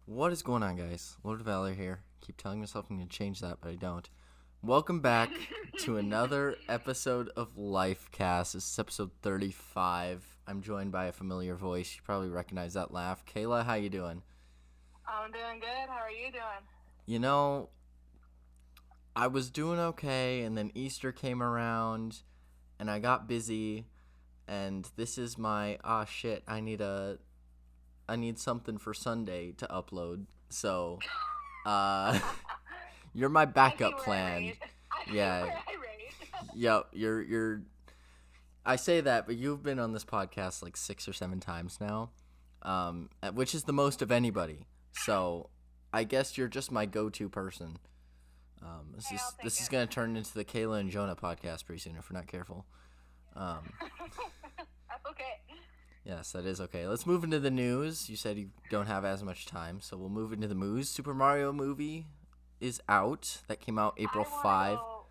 What is going on, guys? Lord Valor here. Keep telling myself I'm going to change that, but I don't. Welcome back to another episode of Lifecast. This is episode 35. I'm joined by a familiar voice. You probably recognize that laugh. Kayla, how you doing? I'm doing good. How are you doing? You know, I was doing okay, and then Easter came around, and I got busy, and this is my, shit, I need something for Sunday to upload. So, uh... You're my I see backup where I plan. rate. I see Yeah. where I rate. Yep. You're. I say that, but you've been on this podcast like 6 or 7 times now, which is the most of anybody. So, I guess you're just my go-to person. This Hey, is I'll take this is it. gonna turn into the Kayla and Jonah podcast pretty soon if we're not careful. That's okay. Yes, that is okay. Let's move into the news. You said you don't have as much time, so we'll move into the news. Super Mario movie is out. That came out April I want to 5. go.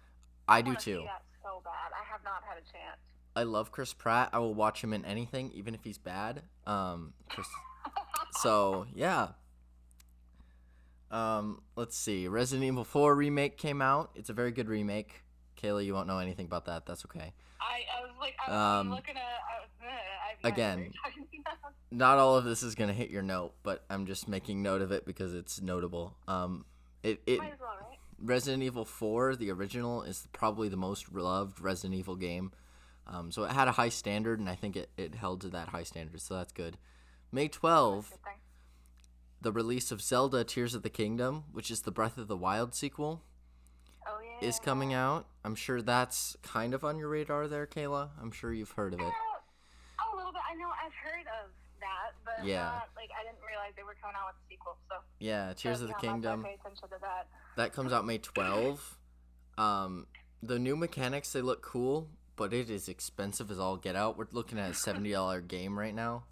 I I do want to see too. that so bad. I have not had a chance. I love Chris Pratt. I will watch him in anything, even if he's bad. So yeah. Let's see. Resident Evil 4 remake came out. It's a very good remake. Kayla, you won't know anything about that. That's okay. I'm looking at. I have no idea what Again, you're talking about. not all of this is gonna hit your note, but I'm just making note of it because it's notable. It Might as well, right? Resident Evil 4, the original, is probably the most loved Resident Evil game. So it had a high standard, and I think it held to that high standard, so that's good. May 12th, Good thing. the release of Zelda Tears of the Kingdom, which is the Breath of the Wild sequel, Oh yeah. is coming out. I'm sure that's kind of on your radar there, Kayla. I'm sure you've heard of it. A little bit. I know I've heard of that, but Yeah. not, I didn't realize they were coming out with a sequel. So. Yeah, Tears of the Yeah, I'm not Kingdom. gonna pay attention to that. That comes out May 12th. The new mechanics, they look cool, but it is expensive as all get out. We're looking at a $70 game right now.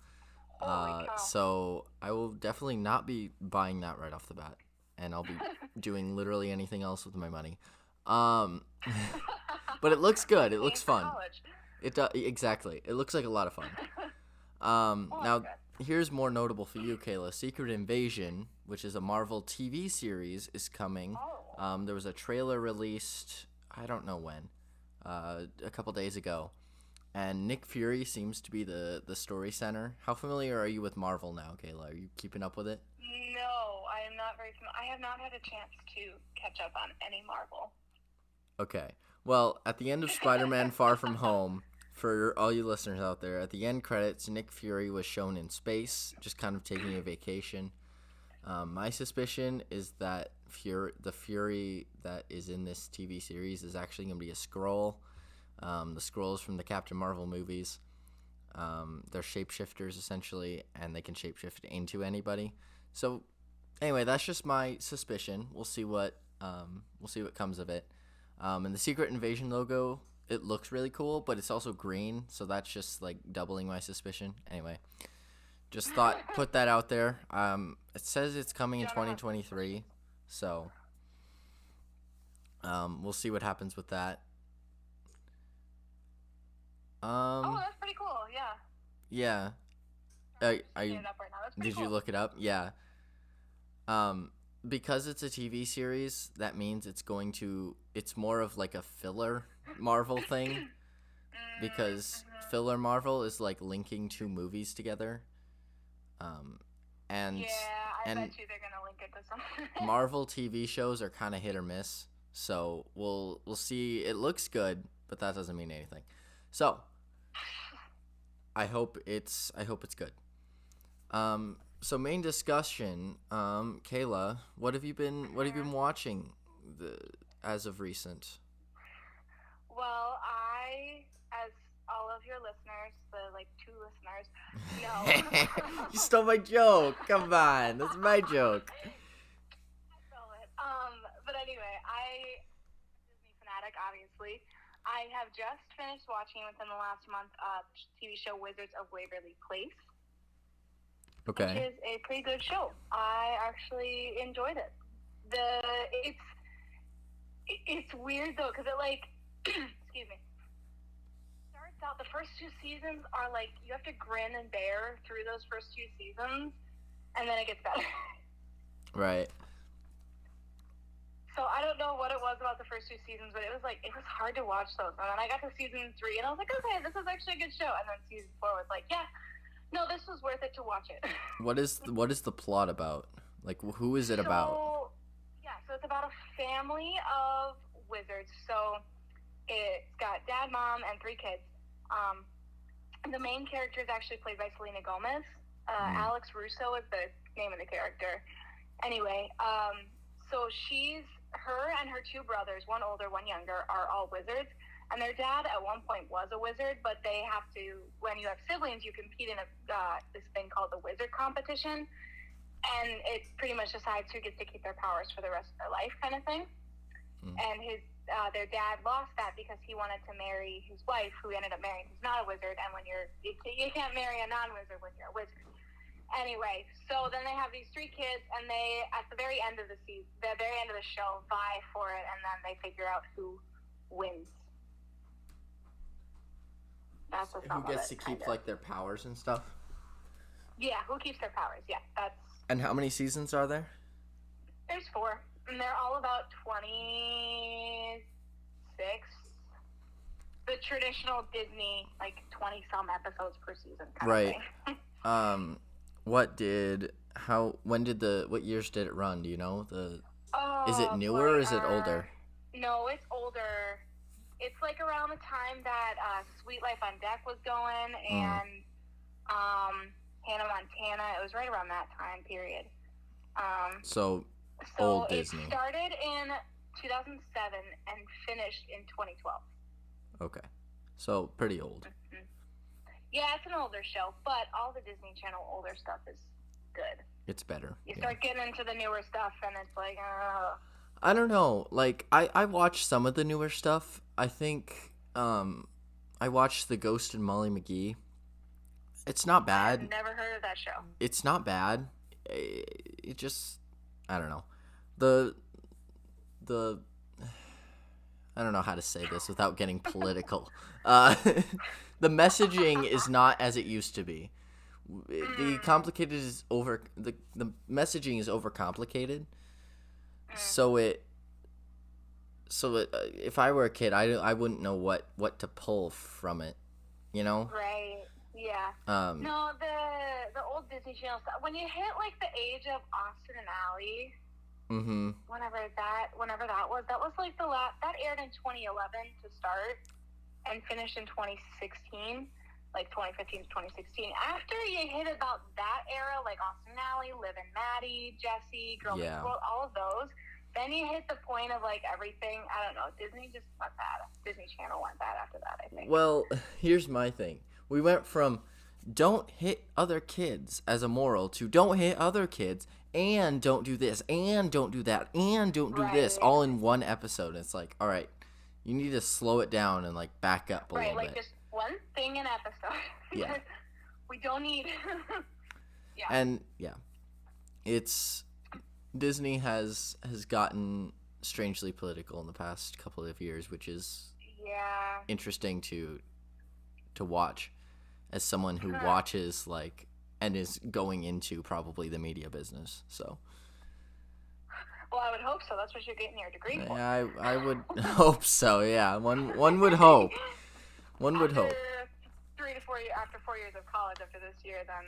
Holy cow. So I will definitely not be buying that right off the bat, and I'll be doing literally anything else with my money. But it looks good. It looks fun. College. It does exactly. It looks like a lot of fun. Now good. here's more notable for you, Kayla. Secret Invasion, which is a Marvel TV series, is coming. Oh. There was a trailer released. I don't know when. A couple days ago. And Nick Fury seems to be the story center. How familiar are you with Marvel now, Kayla? Are you keeping up with it? No, I am not very familiar. I have not had a chance to catch up on any Marvel. Okay. Well, at the end of Spider-Man Far From Home, for all you listeners out there, at the end credits, Nick Fury was shown in space, just kind of taking a vacation. My suspicion is that the Fury that is in this TV series is actually going to be a Skrull. The Skrulls from the Captain Marvel movies. They're shapeshifters essentially, and they can shapeshift into anybody. So, anyway, that's just my suspicion. We'll see what comes of it. And the Secret Invasion logo, it looks really cool, but it's also green, so that's just like doubling my suspicion. Anyway, just thought put that out there. It says it's coming in 2023, so we'll see what happens with that. Oh, that's pretty cool. Yeah. Yeah. Looking it up right now. That's pretty Did cool. you look it up? Yeah. Because it's a TV series, that means it's more of like a filler Marvel thing. Because filler Marvel is like linking two movies together. And Yeah, I and bet you they're gonna link it to something. Marvel TV shows are kind of hit or miss. So we'll see. It looks good, but that doesn't mean anything. So I hope it's good. So main discussion, Kayla, what have you been watching as of recent? Well, as all of your listeners, the 2 listeners, know. You stole my joke. Come on, that's my joke. I stole it. But anyway, I'm a Disney fanatic, obviously. I have just finished watching within the last month TV show Wizards of Waverly Place. Okay. Which is a pretty good show. I actually enjoyed it. It's weird though, because it excuse me. Starts out, the first 2 seasons are you have to grin and bear through those first 2 seasons, and then it gets better. Right. So I don't know what it was about the first 2 seasons, but it was hard to watch those. And then I got to season 3, and I was like, okay, this is actually a good show. And then season 4 was like, yeah, no, this was worth it to watch it. What is the plot about? Like, who is it about? Yeah, so it's about a family of wizards. So it's got dad, mom, and 3 kids. The main character is actually played by Selena Gomez. Alex Russo is the name of the character. Anyway, so her and her 2 brothers, one older, one younger, are all wizards. And their dad at one point was a wizard, but they have to, when you have siblings, you compete in this thing called the wizard competition. And it pretty much decides who gets to keep their powers for the rest of their life, kind of thing. And their dad lost that because he wanted to marry his wife, who ended up marrying who's not a wizard. And you can't marry a non-wizard when you're a wizard. Anyway, so then they have these 3 kids, and they, at the very end of the show, vie for it, and then they figure out who wins. That's the Who gets to keep like their powers and stuff? Yeah, who keeps their powers? Yeah, that's. And how many seasons are there? There's 4, and they're all about 26. The traditional Disney, like 20-some episodes per season, kind of thing. What years did it run? Do you know? Is it newer boy, or is it older? No, it's older. It's like around the time that Sweet Life on Deck was going, and Hannah Montana. It was right around that time period. So old Disney. It started in 2007 and finished in 2012. Okay, so pretty old. Mm-hmm. Yeah, it's an older show, but all the Disney Channel older stuff is good. It's better. You start getting into the newer stuff, and it's like, I don't know. Like, I watched some of the newer stuff. I think I watched The Ghost and Molly McGee. It's not bad. I've never heard of that show. It's not bad. It just, I don't know. The I don't know how to say this without getting political. The messaging is not as it used to be. The messaging is overcomplicated. So if I were a kid, I wouldn't know what to pull from it, you know? Right. Yeah. No, the old Disney Channel stuff. When you hit like the age of Austin and Ally, whenever that was like that aired in 2011 to start and finished in 2016. Like 2015 to 2016. After you hit about that era, like Austin and Ally, Liv and Maddie, Jessie, Girl Meets World, all of those, then you hit the point of like everything. I don't know. Disney just went bad. Disney Channel went bad after that, I think. Well, here's my thing. We went from don't hit other kids as a moral to don't hit other kids and don't do this and don't do that and don't do this all in one episode. It's like, all right, you need to slow it down and like back up a little bit. Just one thing an episode. Yeah. We don't need. Yeah. And yeah, it's Disney has gotten strangely political in the past couple of years, which is interesting to watch as someone who watches like and is going into probably the media business. So. Well, I would hope so. That's what you're getting your degree for. Yeah, I would hope so. Yeah, one would hope. One would hope. 3 to 4 years after 4 years of college, after this year, then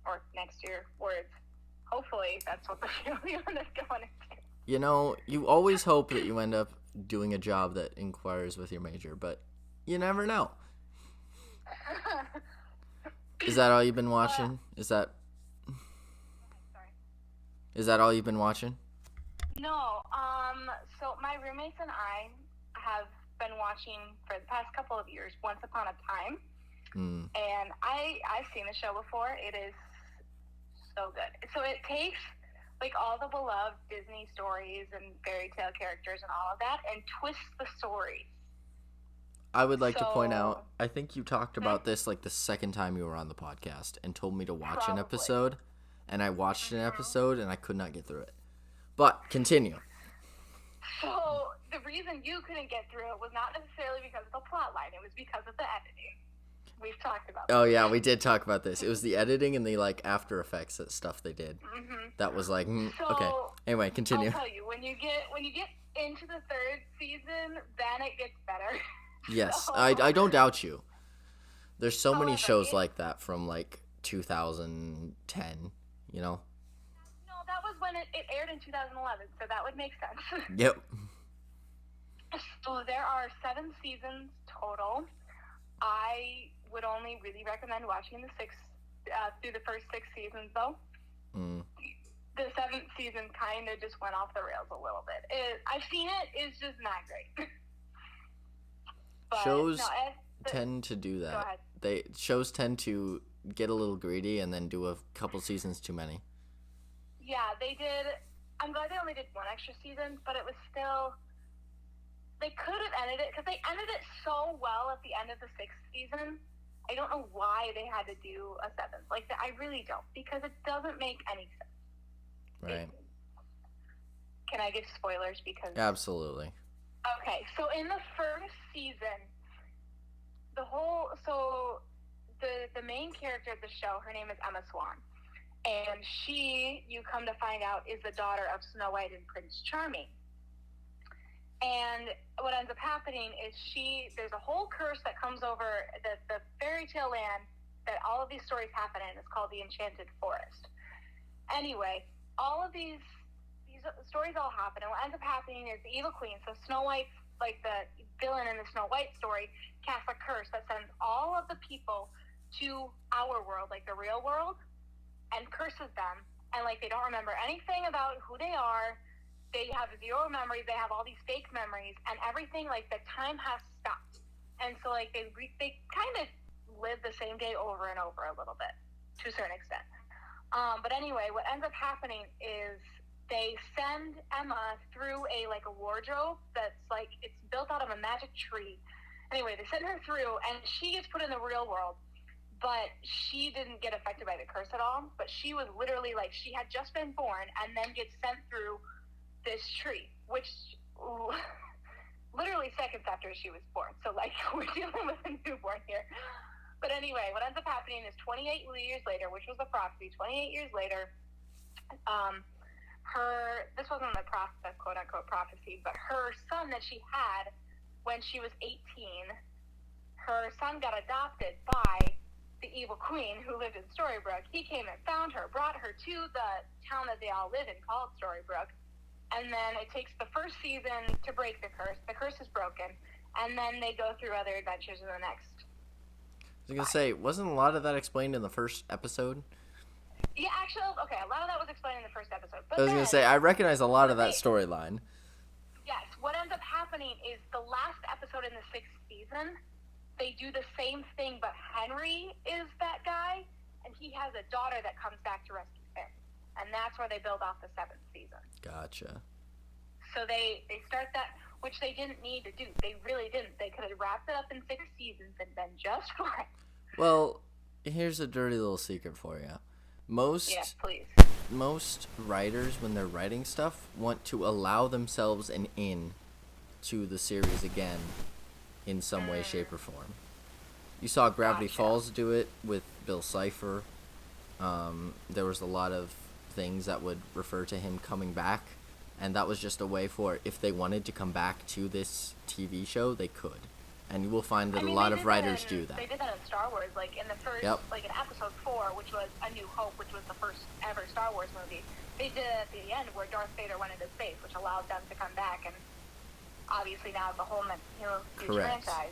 or next year, hopefully that's what the field you end up going into. You know, you always hope that you end up doing a job that inquires with your major, but you never know. Is that all you've been watching? Is that all you've been watching? No. So my roommates and I have been watching for the past couple of years Once Upon a Time. And I've seen the show before. It is so good. So it takes like all the beloved Disney stories and fairy tale characters and all of that and twists the story. I would like to point out, I think you talked about this like the second time you were on the podcast and told me to watch an episode, and I watched an episode and I could not get through it. But continue. So the reason you couldn't get through it was not necessarily because of the plot line. It was because of the editing. We've talked about that. Oh, yeah, we did talk about this. It was the editing and the, like, After Effects stuff they did. That was like, okay. Anyway, continue. I'll tell you, when you get into the third season, then it gets better. Yes, So, I don't doubt you. There's so many however, shows like that from like 2010, you know? no, that was when it aired in 2011, so that would make sense. Yep. So there are 7 seasons total. I would only really recommend watching through the first 6 seasons, though. The 7th season kind of just went off the rails a little bit. I've seen it. It's just not great. But, Shows no, tend to do Go that. ahead. Shows tend to get a little greedy and then do a couple seasons too many. Yeah, they did. I'm glad they only did 1 extra season, but it was still. They could have ended it because they ended it so well at the end of the 6th season. I don't know why they had to do a 7th. Like, I really don't, because it doesn't make any sense. Right. Can I give spoilers? Because Absolutely. Okay, so in the first season, the main character of the show, her name is Emma Swan, and she, you come to find out, is the daughter of Snow White and Prince Charming. And what ends up happening is there's a whole curse that comes over the fairy tale land that all of these stories happen in. It's called the Enchanted Forest. Anyway, all of these stories all happen, and what ends up happening is the evil queen, so Snow White, like the villain in the Snow White story, casts a curse that sends all of the people to our world, like the real world, and curses them, and like they don't remember anything about who they are. They have 0 memories. They have all these fake memories, and everything, like the time has stopped. And so like they kind of live the same day over and over a little bit, to a certain extent. But anyway, what ends up happening is they send Emma through a wardrobe that's like, it's built out of a magic tree. Anyway, they send her through, and she gets put in the real world, but she didn't get affected by the curse at all. But she was literally like, she had just been born and then gets sent through this tree, which literally seconds after she was born. So like, we're dealing with a newborn here. But anyway, what ends up happening is 28 years later, which was the prophecy, 28 years later, this wasn't the quote unquote prophecy, but her son that she had when she was 18, her son got adopted by the evil queen who lived in Storybrooke. He came and found her, brought her to the town that they all live in called Storybrooke. And then it takes the first season to break the curse. The curse is broken. And then they go through other adventures in the next. I was going to say, wasn't a lot of that explained in the first episode? Yeah, actually, okay, a lot of that was explained in the first episode. But I was going to say, I recognize a lot of that storyline. Yes, what ends up happening is the last episode in the 6th season, they do the same thing, but Henry is that guy, and he has a daughter that comes back to rescue him. And that's where they build off the 7th season. Gotcha. So they start that, which they didn't need to do. They really didn't. They could have wrapped it up in 6 seasons and been just fine. Well, here's a dirty little secret for you. Yes, please. Most writers, when they're writing stuff, want to allow themselves an in to the series again in some way, shape, or form. You saw Gravity Falls do it with Bill Cipher. There was a lot of things that would refer to him coming back, and that was just a way for, if they wanted to come back to this TV show, they could. And you will find that a lot of writers do that. They did that in Star Wars, like in the first, like in episode 4, which was A New Hope, which was the first ever Star Wars movie. They did it at the end where Darth Vader went into space, which allowed them to come back, and obviously now the whole huge franchise.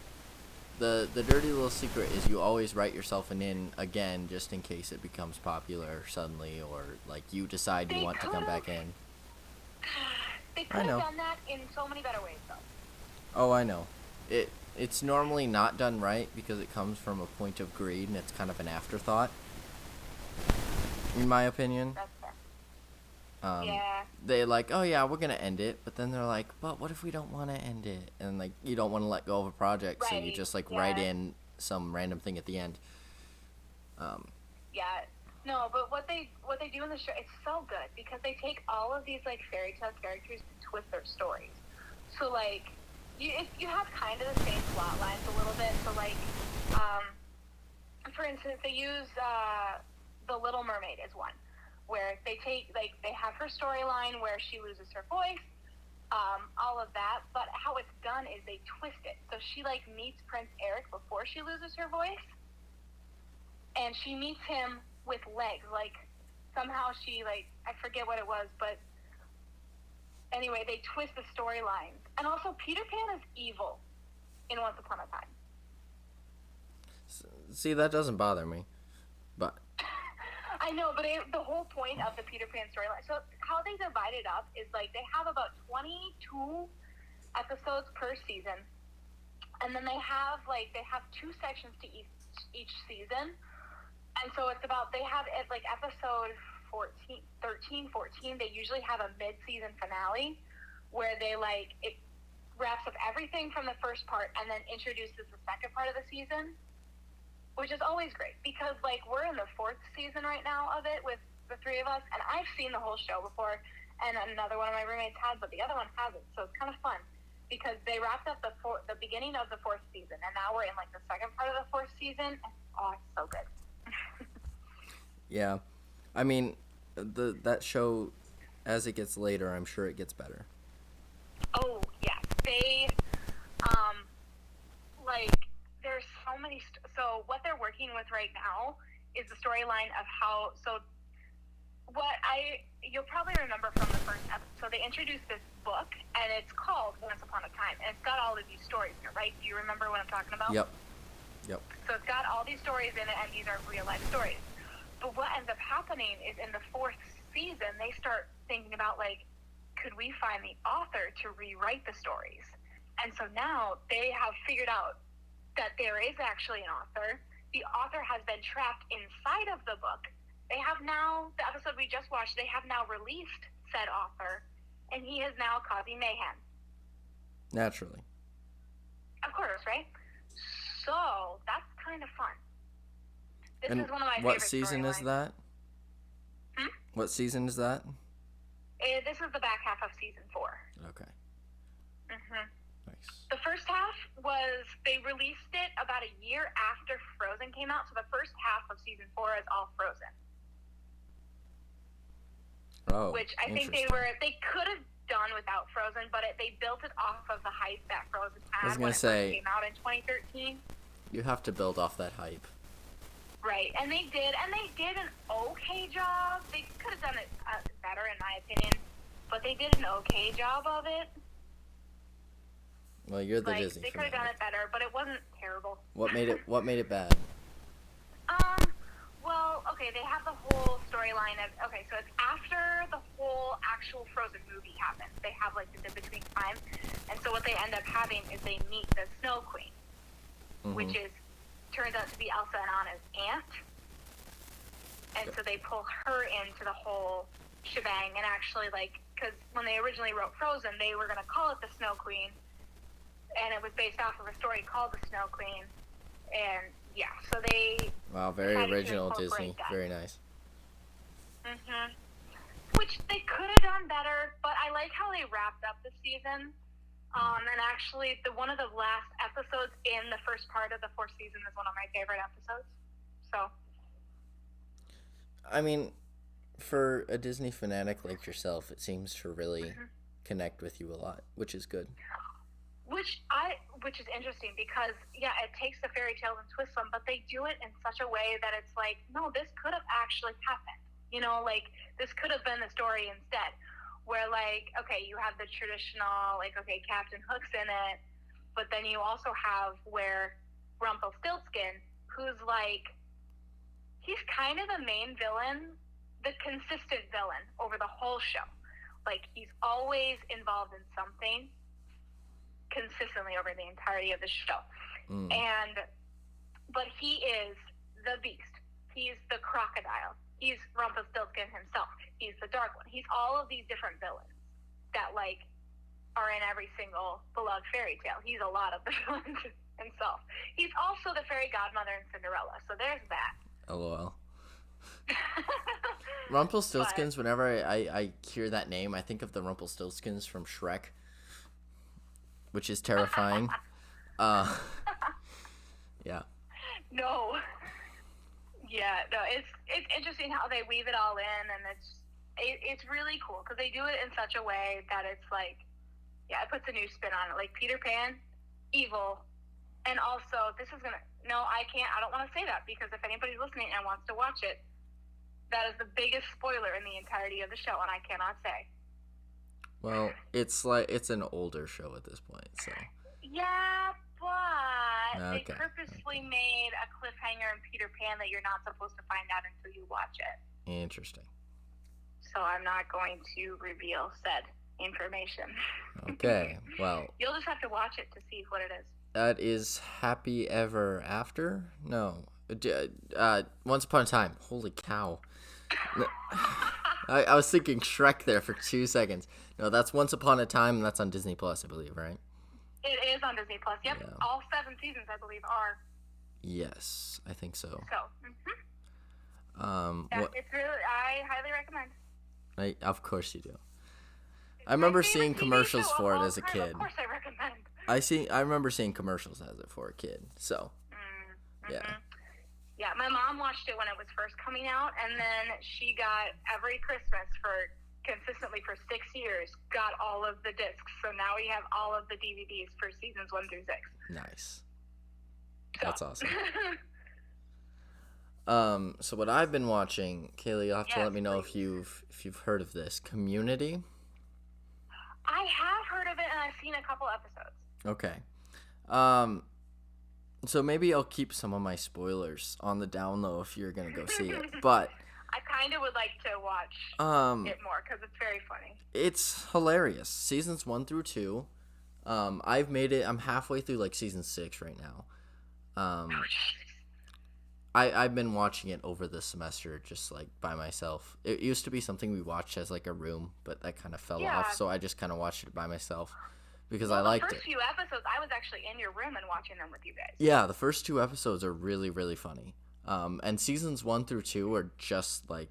The dirty little secret is you always write yourself an in again, just in case it becomes popular suddenly, or like you decide you want to come back in. They could have done that in so many better ways, though. Oh, I know. It's normally not done right because it comes from a point of greed and it's kind of an afterthought, in my opinion. That's fair. Yeah. They like, oh yeah, we're gonna end it, but then they're like, but what if we don't want to end it? And like, you don't want to let go of a project, so you just like write in some random thing at the end. Yeah. No, but what they do in the show, it's so good because they take all of these like fairy tale characters and twist their stories. So like, you have kind of the same plot lines a little bit. So like, for instance, they use The Little Mermaid as one, where they have her storyline where she loses her voice, all of that, but how it's done is they twist it. So she, like, meets Prince Eric before she loses her voice, and she meets him with legs. Like, somehow she, like, I forget what it was, but anyway, they twist the storylines. And also, Peter Pan is evil in Once Upon a Time. See, that doesn't bother me, but... I know, but the whole point of the Peter Pan storyline, so how they divide it up is, like, they have about 22 episodes per season, and then they have 2 sections to each season, and so it's about, they have it, like, episode 13, 14, they usually have a mid-season finale, where they, like, it wraps up everything from the first part, and then introduces the second part of the season, which is always great, because, like, we're in the 4th season right now of it with the 3 of us, and I've seen the whole show before, and another one of my roommates has, but the other one hasn't, so it's kind of fun, because they wrapped up the beginning of the 4th season, and now we're in, like, the second part of the 4th season, and it's so good. Yeah. I mean, that show, as it gets later, I'm sure it gets better. Oh, yes. They, there's so many... So what they're working with right now is the storyline of how... So you'll probably remember from the first episode, so they introduced this book, and it's called Once Upon a Time, and it's got all of these stories in it, right? Do you remember what I'm talking about? Yep. So it's got all these stories in it, and these are real-life stories. But what ends up happening is in the 4th season, they start thinking about, like, could we find the author to rewrite the stories? And so now they have figured out that there is actually an author. The author has been trapped inside of the book. They have now, the episode we just watched, they have now released said author, and he is now causing mayhem. Naturally. Of course, right? So, that's kind of fun. This And is one of my what favorite season storylines. is that? What season is that? This is the back half of season 4. Okay. Mm-hmm. Nice. The first half was, they released it about a year after Frozen came out, so the first half of season 4 is all Frozen. Oh, which I think they could have done without Frozen, but they built it off of the hype that Frozen had when it first came out in 2013. You have to build off that hype. Right, and they did an okay job. They could have done it better, in my opinion, but they did an okay job of it. Well, you're the Disney They could have done it better, but it wasn't terrible. What made it bad? Well, okay, they have the whole storyline of, okay, so it's after the whole actual Frozen movie happens. They have, like, this in-between time, and so what they end up having is they meet the Snow Queen, which turns out to be Elsa and Anna's aunt, and so they pull her into the whole shebang, and actually, like, because when they originally wrote Frozen, they were going to call it the Snow Queen, and it was based off of a story called the Snow Queen, and yeah, so they... Wow, very original Disney. That. Very nice. Which they could have done better, but I like how they wrapped up the season. And actually, one of the last episodes in the first part of the 4th season is one of my favorite episodes. So... I mean, for a Disney fanatic like yourself, it seems to really connect with you a lot, which is good. Which is interesting because, yeah, it takes the fairy tales and twists them, but they do it in such a way that it's like, no, this could have actually happened. You know, like, this could have been the story instead. Where, like, okay, you have the traditional, like, okay, Captain Hook's in it, but then you also have where Rumpelstiltskin, who's, like, he's kind of the main villain, the consistent villain over the whole show. Like, he's always involved in something consistently over the entirety of the show. But he is the beast. He's the crocodile. He's Rumpelstiltskin himself. He's the dark one. He's all of these different villains that, like, are in every single beloved fairy tale. He's a lot of the villains himself. He's also the fairy godmother in Cinderella, so there's that. LOL. Rumpelstiltskins, whenever I hear that name, I think of the Rumpelstiltskins from Shrek, which is terrifying. Yeah. No. Yeah, no, it's interesting how they weave it all in, and it's really cool because they do it in such a way that it's like, yeah, it puts a new spin on it. Like Peter Pan, evil, and also this is gonna. No, I can't. I don't want to say that because if anybody's listening and wants to watch it, that is the biggest spoiler in the entirety of the show, and I cannot say. Well, it's an older show at this point, so. Yeah, but they Okay. purposely made a cliffhanger in Peter Pan that you're not supposed to find out until you watch it. Interesting. So I'm not going to reveal said information. Okay, well. You'll just have to watch it to see what it is. That is Happy Ever After? No. Once Upon a Time. Holy cow. I was thinking Shrek there for 2 seconds. No, that's Once Upon a Time, and that's on Disney Plus, I believe, right? It is on Disney Plus. Yep, yeah. All 7 seasons, I believe, are. Yes, I think so. It's really. I highly recommend. Of course you do. I remember seeing commercials for it as a kid. Of course, I recommend. I remember seeing commercials as it for a kid. So. Yeah. Yeah, my mom watched it when it was first coming out, and then she got every Christmas consistently for 6 years, got all of the discs. So now we have all of the DVDs for seasons 1 through 6. Nice. That's awesome. So what I've been watching, Kayla, you'll have to let me know if you've heard of this. Community. I have heard of it, and I've seen a couple episodes. Okay. So maybe I'll keep some of my spoilers on the down low if you're gonna go see it. But I kind of would like to watch it more because it's very funny. It's hilarious. Seasons 1 through 2. I've made it. I'm halfway through like season 6 right now. I've been watching it over the semester just like by myself. It used to be something we watched as like a room, but that kind of fell off. So I just kind of watched it by myself. Because I liked it. The first few episodes, I was actually in your room and watching them with you guys. Yeah, the first 2 episodes are really, really funny. And seasons 1 through 2 are just like,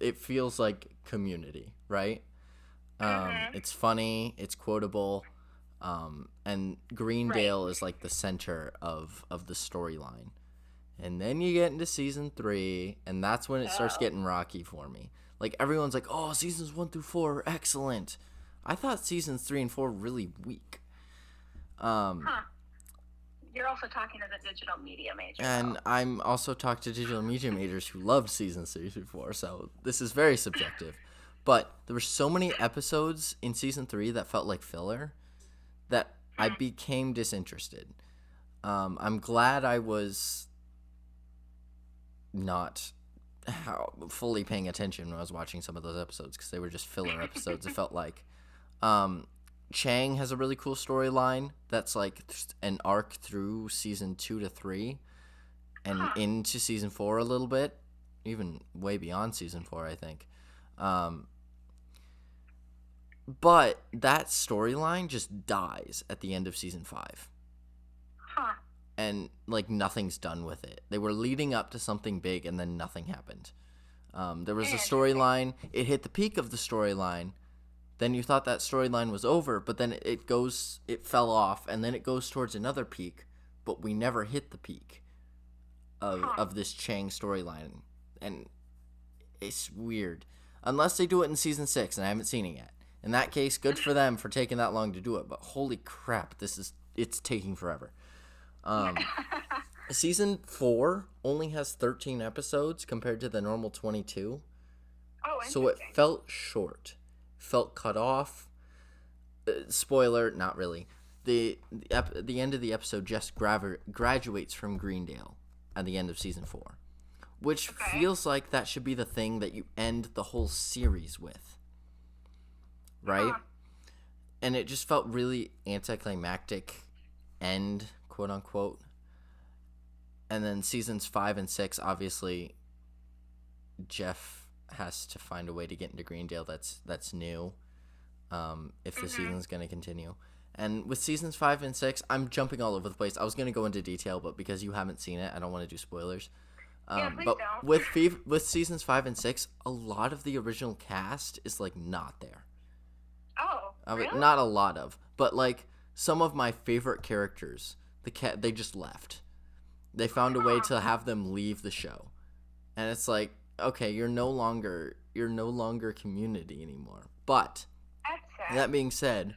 it feels like Community, right? It's funny, it's quotable, and Greendale is like the center of the storyline. And then you get into season 3, and that's when it starts getting rocky for me. Like everyone's like, "Oh, seasons 1 through 4 are excellent." I thought seasons 3 and 4 were really weak. You're also talking as a digital media major. And I'm also talking to digital media majors who loved seasons 3 through 4, so this is very subjective. But there were so many episodes in season 3 that felt like filler that I became disinterested. I'm glad I was not fully paying attention when I was watching some of those episodes because they were just filler episodes, it felt like. Chang has a really cool storyline that's like an arc through season 2 to 3 and into season 4 a little bit, even way beyond season 4, I think. But that storyline just dies at the end of season 5. And like nothing's done with it. They were leading up to something big and then nothing happened. There was a storyline. It hit the peak of the storyline. Then you thought that storyline was over, but then it fell off, and then it goes towards another peak, but we never hit the peak of this Chang storyline, and it's weird. Unless they do it in season 6, and I haven't seen it yet. In that case, good for them for taking that long to do it, but holy crap, it's taking forever. Season 4 only has 13 episodes compared to the normal 22. So it felt short. Felt cut off. Spoiler, not really. The end of the episode just graduates from Greendale at the end of season 4, which feels like that should be the thing that you end the whole series with, right? And it just felt really anticlimactic end, quote unquote. And then seasons 5 and 6, obviously, Jeff has to find a way to get into Greendale that's new, if the season's going to continue. And with seasons 5 and 6, I'm jumping all over the place. I was going to go into detail, but because you haven't seen it, I don't want to do spoilers. Please but don't. with seasons 5 and 6, a lot of the original cast is like not there. Really? Not a lot of, but like some of my favorite characters, they just left. They found a way to have them leave the show. And it's like, okay, you're no longer Community anymore. But That's sad. that being said,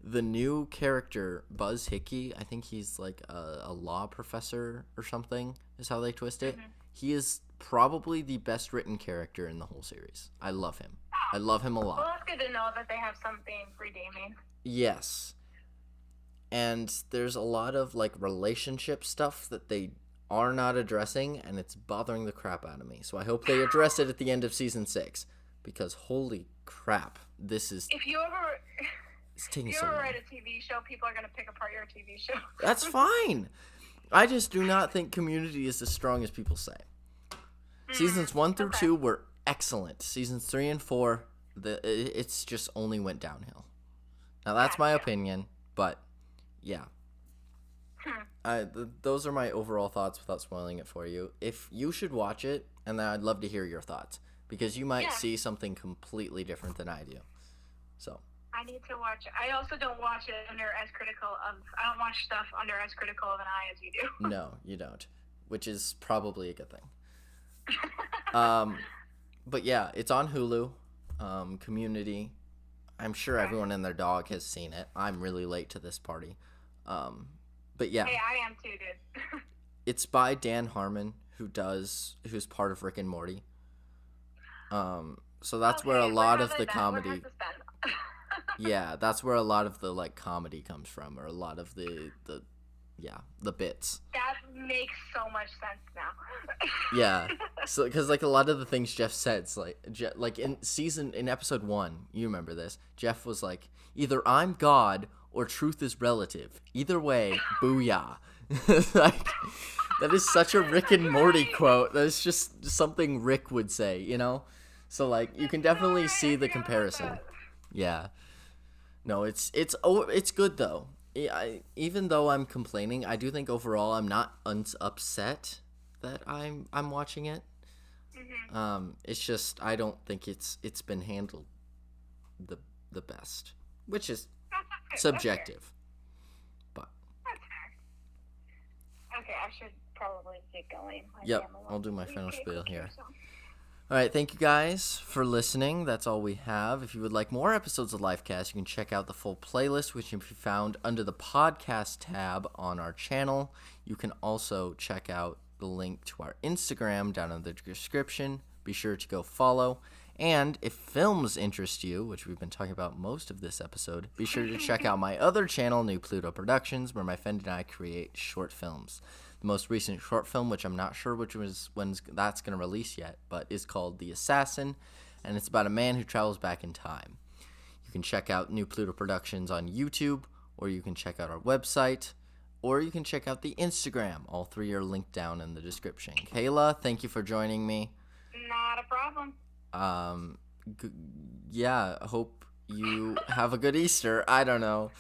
the new character, Buzz Hickey, I think he's like a law professor or something, is how they twist it. He is probably the best written character in the whole series. I love him. I love him a lot. Well, that's good to know that they have something redeeming. Yes. And there's a lot of like relationship stuff that they are not addressing, and it's bothering the crap out of me. So I hope they address it at the end of season 6, because holy crap, this is... If you ever... It's taking If you so ever long. write a TV show, people are going to pick apart your TV show. That's fine. I just do not think Community is as strong as people say. Seasons 1 through 2 were excellent. Seasons 3 and 4, it's just only went downhill. Now that's my opinion, but yeah. Those are my overall thoughts without spoiling it for you. If you should watch it, and then I'd love to hear your thoughts, because you might see something completely different than I do. So I need to watch it. I also don't watch it I don't watch stuff under as critical of an eye as you do. No, you don't, which is probably a good thing. But yeah, it's on Hulu. Community. I'm sure everyone and their dog has seen it. I'm really late to this party. But yeah. Hey, I am too, dude. It's by Dan Harmon, who's part of Rick and Morty. So that's where a lot of the comedy. Yeah, that's where a lot of the like comedy comes from, or a lot of the bits. That makes so much sense now. Yeah, so because like a lot of the things Jeff said, like in episode 1, you remember this? Jeff was like, either I'm God or truth is relative. Either way, booyah. Like, that is such a Rick and Morty quote. That is just something Rick would say, you know? So like you can definitely see the comparison. Yeah. No, it's good though. Even though I'm complaining, I do think overall I'm not upset that I'm watching it. It's just I don't think it's been handled the best, which is subjective. But that's fair. Okay, I should probably get going. Yep, I'll do my final spiel here. All right, thank you guys for listening. That's all we have. If you would like more episodes of Lifecast, you can check out the full playlist, which can be found under the podcast tab on our channel. You can also check out the link to our Instagram down in the description. Be sure to go follow. And if films interest you, which we've been talking about most of this episode, be sure to check out my other channel, New Pluto Productions, where my friend and I create short films. The most recent short film, which I'm not sure when that's going to release yet, but is called The Assassin, and it's about a man who travels back in time. You can check out New Pluto Productions on YouTube, or you can check out our website, or you can check out the Instagram. All three are linked down in the description. Kayla, thank you for joining me. Not a problem. Yeah, hope you have a good Easter. I don't know.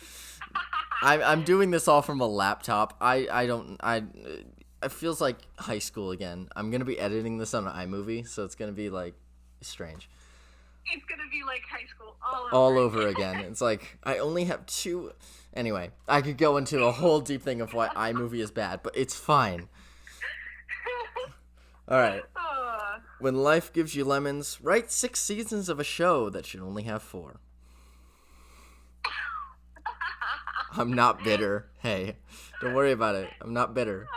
I'm doing this all from a laptop. It feels like high school again. I'm gonna be editing this on an iMovie, so it's gonna be like strange. It's gonna be like high school all over again. It's like I only have 2. Anyway, I could go into a whole deep thing of why iMovie is bad, but it's fine. All right. When life gives you lemons, write 6 seasons of a show that should only have 4. I'm not bitter. Hey, don't worry about it. I'm not bitter.